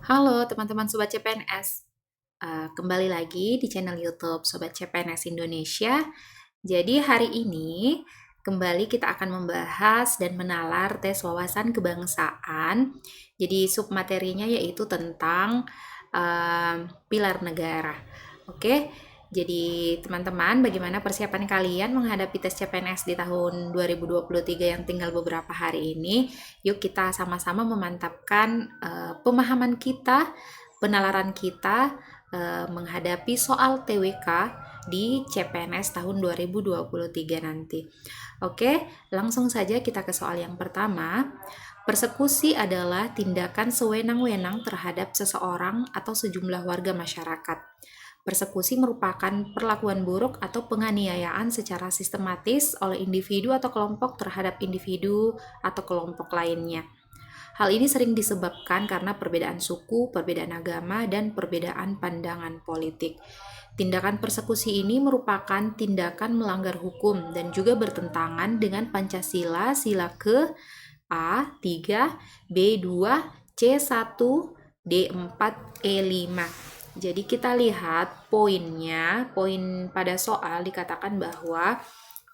Halo teman-teman Sobat CPNS, kembali lagi di channel YouTube Sobat CPNS Indonesia. Jadi hari ini kembali kita akan membahas dan menalar tes wawasan kebangsaan. Jadi submaterinya yaitu tentang pilar negara. Oke, jadi teman-teman bagaimana persiapan kalian menghadapi tes CPNS di tahun 2023 yang tinggal beberapa hari ini? Yuk kita sama-sama memantapkan pemahaman kita, penalaran kita menghadapi soal TWK di CPNS tahun 2023 nanti. Oke, langsung saja kita ke soal yang pertama. Persekusi adalah tindakan sewenang-wenang terhadap seseorang atau sejumlah warga masyarakat. Persekusi merupakan perlakuan buruk atau penganiayaan secara sistematis oleh individu atau kelompok terhadap individu atau kelompok lainnya. Hal ini sering disebabkan karena perbedaan suku, perbedaan agama, dan perbedaan pandangan politik. Tindakan persekusi ini merupakan tindakan melanggar hukum dan juga bertentangan dengan Pancasila, sila ke A3, B2, C1, D4, E5. Jadi kita lihat poinnya, poin pada soal dikatakan bahwa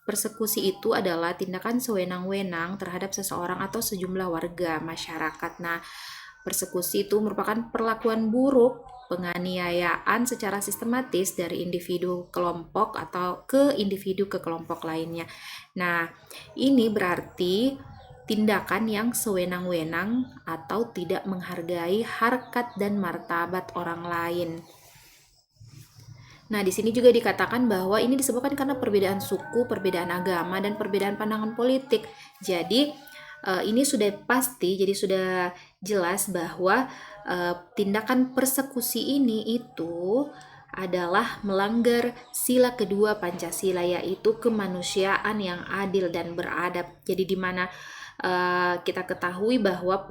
persekusi itu adalah tindakan sewenang-wenang terhadap seseorang atau sejumlah warga masyarakat. Nah, persekusi itu merupakan perlakuan buruk, penganiayaan secara sistematis dari individu kelompok atau ke individu ke kelompok lainnya. Nah, ini berarti tindakan yang sewenang-wenang atau tidak menghargai harkat dan martabat orang lain. Nah, di sini juga dikatakan bahwa ini disebabkan karena perbedaan suku, perbedaan agama, dan perbedaan pandangan politik. Jadi, ini sudah pasti, jadi sudah jelas bahwa tindakan persekusi ini itu adalah melanggar sila kedua Pancasila, yaitu kemanusiaan yang adil dan beradab. Jadi di mana kita ketahui bahwa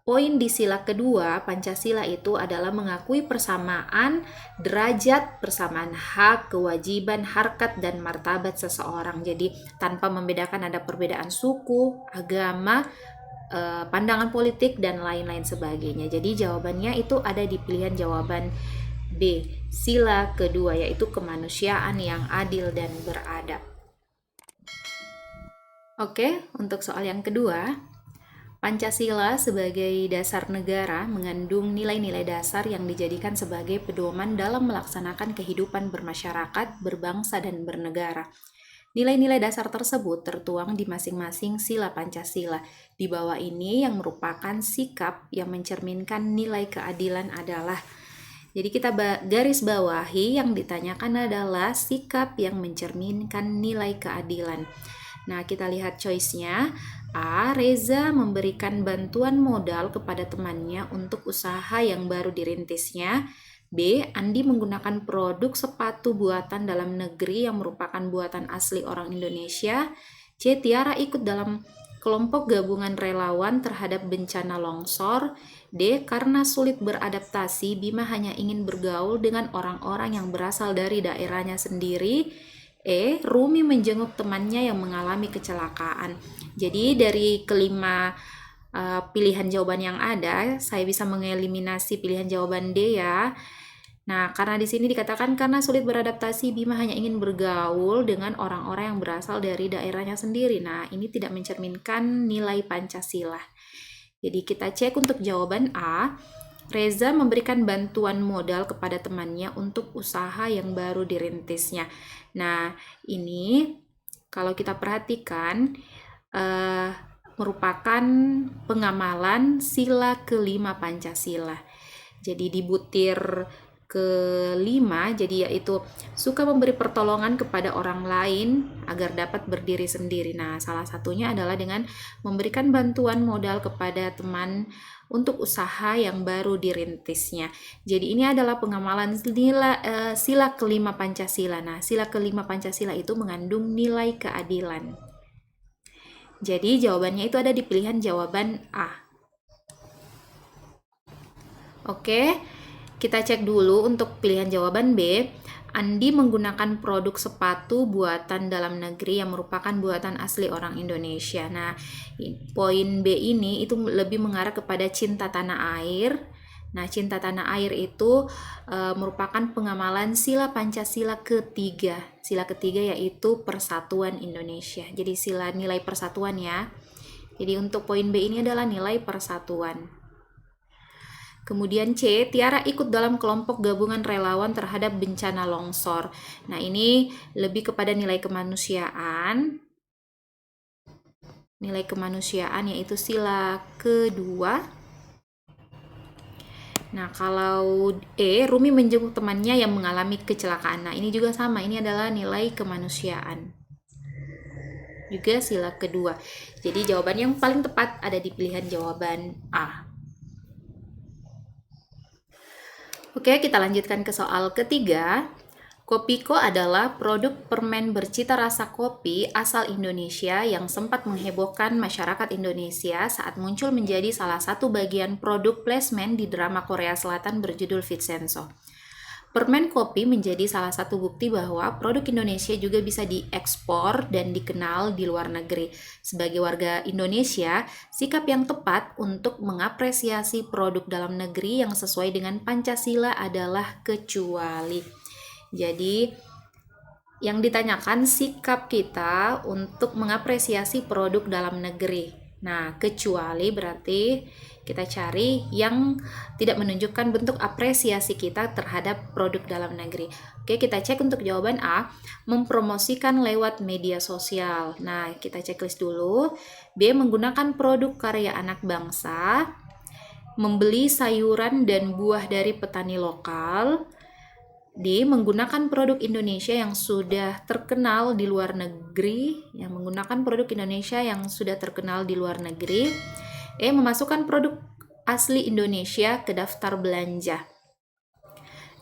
Poin di sila kedua Pancasila itu adalah mengakui persamaan derajat, persamaan hak, kewajiban, harkat, dan martabat seseorang. Jadi tanpa membedakan ada perbedaan suku, agama, pandangan politik, dan lain-lain sebagainya. Jadi jawabannya itu ada di pilihan jawaban B, sila kedua, yaitu kemanusiaan yang adil dan beradab. Oke, untuk soal yang kedua, Pancasila sebagai dasar negara mengandung nilai-nilai dasar yang dijadikan sebagai pedoman dalam melaksanakan kehidupan bermasyarakat, berbangsa, dan bernegara. Nilai-nilai dasar tersebut tertuang di masing-masing sila Pancasila. Di bawah ini yang merupakan sikap yang mencerminkan nilai keadilan adalah. Jadi kita garis bawahi yang ditanyakan adalah sikap yang mencerminkan nilai keadilan. Nah, kita lihat choice-nya. A. Reza memberikan bantuan modal kepada temannya untuk usaha yang baru dirintisnya. B. Andi menggunakan produk sepatu buatan dalam negeri yang merupakan buatan asli orang Indonesia. C. Tiara ikut dalam kelompok gabungan relawan terhadap bencana longsor. D. Karena sulit beradaptasi, Bima hanya ingin bergaul dengan orang-orang yang berasal dari daerahnya sendiri. E. Rumi menjenguk temannya yang mengalami kecelakaan. Jadi dari kelima pilihan jawaban yang ada, saya bisa mengeliminasi pilihan jawaban D ya. Nah, karena di sini dikatakan karena sulit beradaptasi, Bima hanya ingin bergaul dengan orang-orang yang berasal dari daerahnya sendiri. Nah, ini tidak mencerminkan nilai Pancasila. Jadi kita cek untuk jawaban A. Reza memberikan bantuan modal kepada temannya untuk usaha yang baru dirintisnya. Nah, ini kalau kita perhatikan merupakan pengamalan sila kelima Pancasila. Jadi di butir kelima, jadi yaitu suka memberi pertolongan kepada orang lain agar dapat berdiri sendiri. Nah, salah satunya adalah dengan memberikan bantuan modal kepada teman untuk usaha yang baru dirintisnya. Jadi ini adalah pengamalan sila kelima Pancasila. Nah, sila kelima Pancasila itu mengandung nilai keadilan. Jadi jawabannya itu ada di pilihan jawaban A. Oke. Kita cek dulu untuk pilihan jawaban B. Andi menggunakan produk sepatu buatan dalam negeri yang merupakan buatan asli orang Indonesia. Nah, poin B ini itu lebih mengarah kepada cinta tanah air. Nah, cinta tanah air itu merupakan pengamalan sila Pancasila ketiga. Sila ketiga yaitu persatuan Indonesia. Jadi sila nilai persatuan ya. Jadi untuk poin B ini adalah nilai persatuan. Kemudian C, Tiara ikut dalam kelompok gabungan relawan terhadap bencana longsor. Nah, ini lebih kepada nilai kemanusiaan. Nilai kemanusiaan yaitu sila kedua. Nah, kalau E, Rumi menjenguk temannya yang mengalami kecelakaan. Nah, ini juga sama, ini adalah nilai kemanusiaan. Juga sila kedua. Jadi jawaban yang paling tepat ada di pilihan jawaban A. Oke, kita lanjutkan ke soal ketiga. Kopiko adalah produk permen bercita rasa kopi asal Indonesia yang sempat menghebohkan masyarakat Indonesia saat muncul menjadi salah satu bagian produk placement di drama Korea Selatan berjudul Vincenzo. Permen kopi menjadi salah satu bukti bahwa produk Indonesia juga bisa diekspor dan dikenal di luar negeri. Sebagai warga Indonesia, sikap yang tepat untuk mengapresiasi produk dalam negeri yang sesuai dengan Pancasila adalah kecuali. Jadi, yang ditanyakan sikap kita untuk mengapresiasi produk dalam negeri. Nah, kecuali berarti kita cari yang tidak menunjukkan bentuk apresiasi kita terhadap produk dalam negeri. Oke, kita cek untuk jawaban A, mempromosikan lewat media sosial. Nah, kita checklist dulu. B, menggunakan produk karya anak bangsa, membeli sayuran dan buah dari petani lokal. D, menggunakan produk Indonesia yang sudah terkenal di luar negeri, E, memasukkan produk asli Indonesia ke daftar belanja.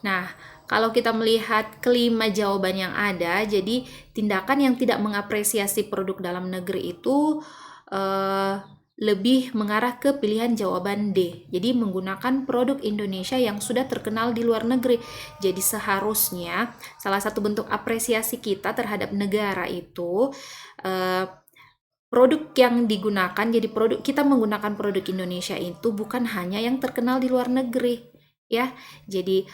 Nah, kalau kita melihat kelima jawaban yang ada, jadi tindakan yang tidak mengapresiasi produk dalam negeri itu lebih mengarah ke pilihan jawaban D. Jadi menggunakan produk Indonesia yang sudah terkenal di luar negeri. Jadi seharusnya salah satu bentuk apresiasi kita terhadap negara itu produk yang digunakan, jadi kita menggunakan produk Indonesia itu bukan hanya yang terkenal di luar negeri, ya. Jadi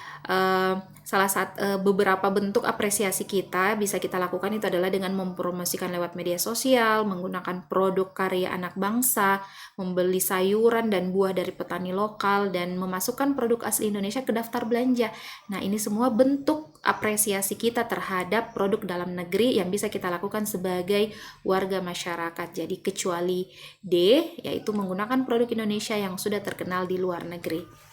beberapa bentuk apresiasi kita bisa kita lakukan itu adalah dengan mempromosikan lewat media sosial, menggunakan produk karya anak bangsa, membeli sayuran dan buah dari petani lokal, dan memasukkan produk asli Indonesia ke daftar belanja. Nah, ini semua bentuk apresiasi kita terhadap produk dalam negeri yang bisa kita lakukan sebagai warga masyarakat. Jadi kecuali D, yaitu menggunakan produk Indonesia yang sudah terkenal di luar negeri.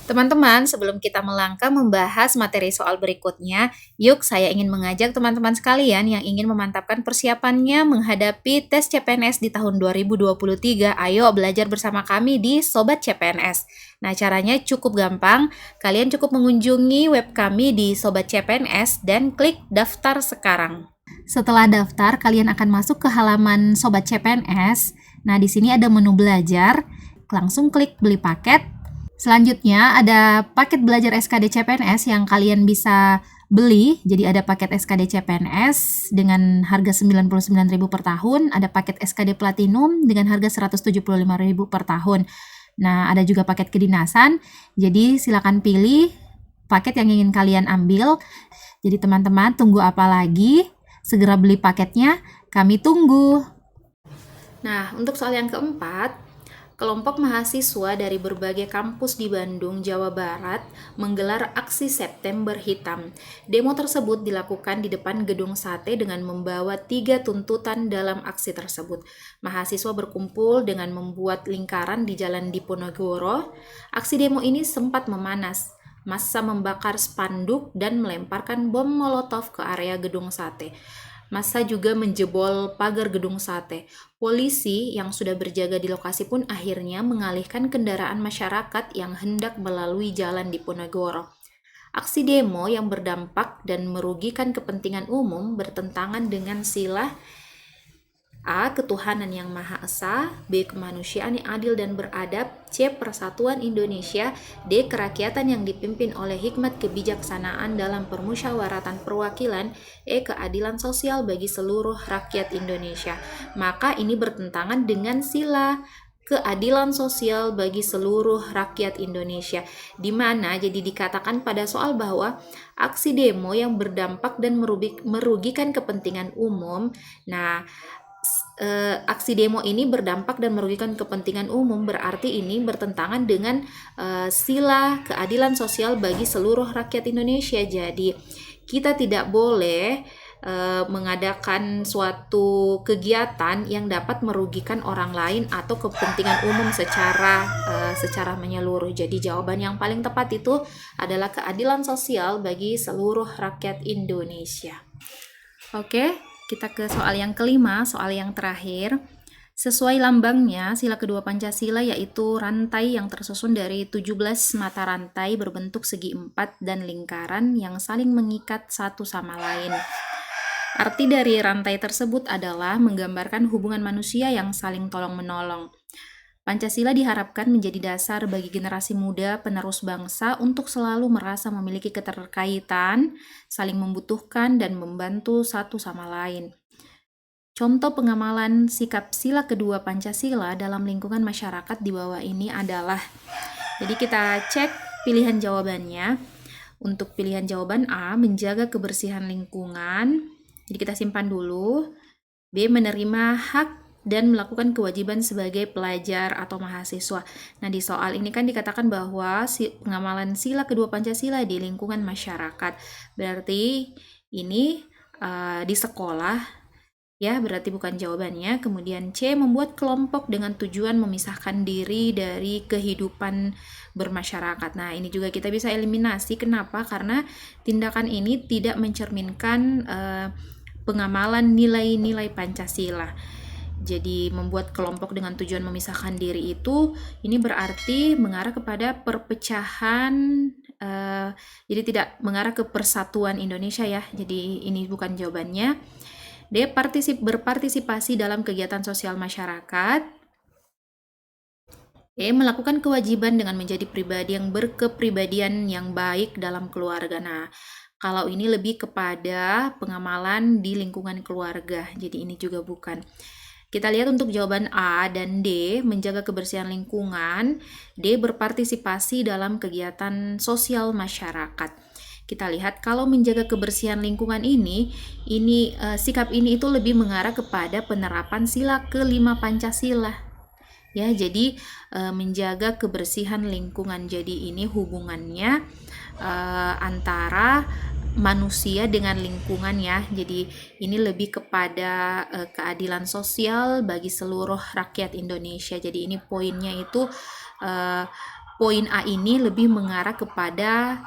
Teman-teman, sebelum kita melangkah membahas materi soal berikutnya, yuk saya ingin mengajak teman-teman sekalian yang ingin memantapkan persiapannya menghadapi tes CPNS di tahun 2023. Ayo belajar bersama kami di Sobat CPNS. Nah, caranya cukup gampang. Kalian cukup mengunjungi web kami di Sobat CPNS dan klik daftar sekarang. Setelah daftar, kalian akan masuk ke halaman Sobat CPNS. Nah, di sini ada menu belajar. Langsung klik beli paket. Selanjutnya ada paket belajar SKD CPNS yang kalian bisa beli. Jadi ada paket SKD CPNS dengan harga 99.000 per tahun, ada paket SKD Platinum dengan harga 175.000 per tahun. Nah, ada juga paket kedinasan. Jadi silakan pilih paket yang ingin kalian ambil. Jadi teman-teman tunggu apa lagi? Segera beli paketnya, kami tunggu. Nah, untuk soal yang keempat, kelompok mahasiswa dari berbagai kampus di Bandung, Jawa Barat menggelar aksi September Hitam. Demo tersebut dilakukan di depan gedung sate dengan membawa 3 tuntutan dalam aksi tersebut. Mahasiswa berkumpul dengan membuat lingkaran di Jalan Diponegoro. Aksi demo ini sempat memanas. Massa membakar spanduk dan melemparkan bom molotov ke area gedung sate. Massa juga menjebol pagar gedung sate. Polisi yang sudah berjaga di lokasi pun akhirnya mengalihkan kendaraan masyarakat yang hendak melalui jalan Diponegoro. Aksi demo yang berdampak dan merugikan kepentingan umum bertentangan dengan sila A. Ketuhanan yang Maha Esa. B. Kemanusiaan yang adil dan beradab. C. Persatuan Indonesia. D. Kerakyatan yang dipimpin oleh hikmat kebijaksanaan dalam permusyawaratan perwakilan. E. Keadilan sosial bagi seluruh rakyat Indonesia. Maka ini bertentangan dengan sila keadilan sosial bagi seluruh rakyat Indonesia, di mana jadi dikatakan pada soal bahwa aksi demo yang berdampak dan merugikan kepentingan umum. Nah, aksi demo ini berdampak dan merugikan kepentingan umum, berarti ini bertentangan dengan sila keadilan sosial bagi seluruh rakyat Indonesia. Jadi kita tidak boleh mengadakan suatu kegiatan yang dapat merugikan orang lain atau kepentingan umum secara menyeluruh. Jadi jawaban yang paling tepat itu adalah keadilan sosial bagi seluruh rakyat Indonesia. Oke, kita ke soal yang kelima, soal yang terakhir. Sesuai lambangnya, sila kedua Pancasila yaitu rantai yang tersusun dari 17 mata rantai berbentuk segi empat dan lingkaran yang saling mengikat satu sama lain. Arti dari rantai tersebut adalah menggambarkan hubungan manusia yang saling tolong-menolong. Pancasila diharapkan menjadi dasar bagi generasi muda penerus bangsa untuk selalu merasa memiliki keterkaitan, saling membutuhkan, dan membantu satu sama lain. Contoh pengamalan sikap sila kedua Pancasila dalam lingkungan masyarakat di bawah ini adalah, jadi kita cek pilihan jawabannya. Untuk pilihan jawaban A, menjaga kebersihan lingkungan. Jadi kita simpan dulu. B, menerima hak dan melakukan kewajiban sebagai pelajar atau mahasiswa. Nah, di soal ini kan dikatakan bahwa pengamalan sila kedua Pancasila di lingkungan masyarakat. Berarti ini di sekolah, ya, berarti bukan jawabannya. Kemudian C, membuat kelompok dengan tujuan memisahkan diri dari kehidupan bermasyarakat. Nah, ini juga kita bisa eliminasi. Kenapa? Karena tindakan ini tidak mencerminkan pengamalan nilai-nilai Pancasila. Jadi membuat kelompok dengan tujuan memisahkan diri itu, ini berarti mengarah kepada perpecahan, jadi tidak mengarah ke persatuan Indonesia ya. Jadi ini bukan jawabannya. D, berpartisipasi dalam kegiatan sosial masyarakat. E, melakukan kewajiban dengan menjadi pribadi yang berkepribadian yang baik dalam keluarga. Nah, kalau ini lebih kepada pengamalan di lingkungan keluarga, jadi ini juga bukan. Kita lihat untuk jawaban A dan D, menjaga kebersihan lingkungan. D, berpartisipasi dalam kegiatan sosial masyarakat. Kita lihat kalau menjaga kebersihan lingkungan ini sikap ini itu lebih mengarah kepada penerapan sila kelima Pancasila. Ya, jadi menjaga kebersihan lingkungan. Jadi ini hubungannya antara manusia dengan lingkungan ya. Jadi ini lebih kepada keadilan sosial bagi seluruh rakyat Indonesia. Jadi ini poinnya itu poin A ini lebih mengarah kepada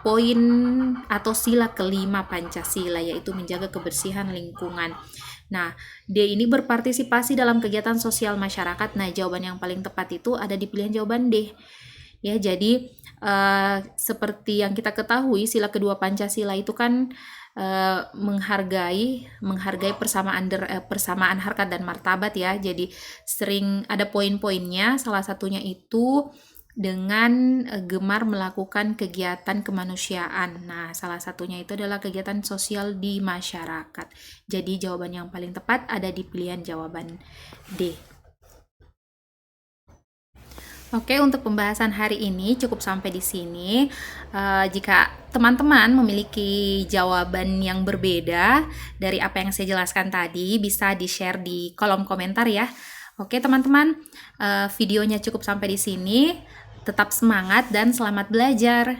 poin atau sila kelima Pancasila, yaitu menjaga kebersihan lingkungan. Nah, D ini berpartisipasi dalam kegiatan sosial masyarakat. Nah, jawaban yang paling tepat itu ada di pilihan jawaban D. Ya, jadi seperti yang kita ketahui, sila kedua Pancasila itu kan menghargai persamaan harkat dan martabat ya. Jadi sering ada poin-poinnya, salah satunya itu dengan gemar melakukan kegiatan kemanusiaan. Nah, salah satunya itu adalah kegiatan sosial di masyarakat. Jadi jawaban yang paling tepat ada di pilihan jawaban D. Oke, untuk pembahasan hari ini cukup sampai di sini. Jika teman-teman memiliki jawaban yang berbeda dari apa yang saya jelaskan tadi, bisa di-share di kolom komentar ya. Oke, teman-teman, videonya cukup sampai di sini. Tetap semangat dan selamat belajar.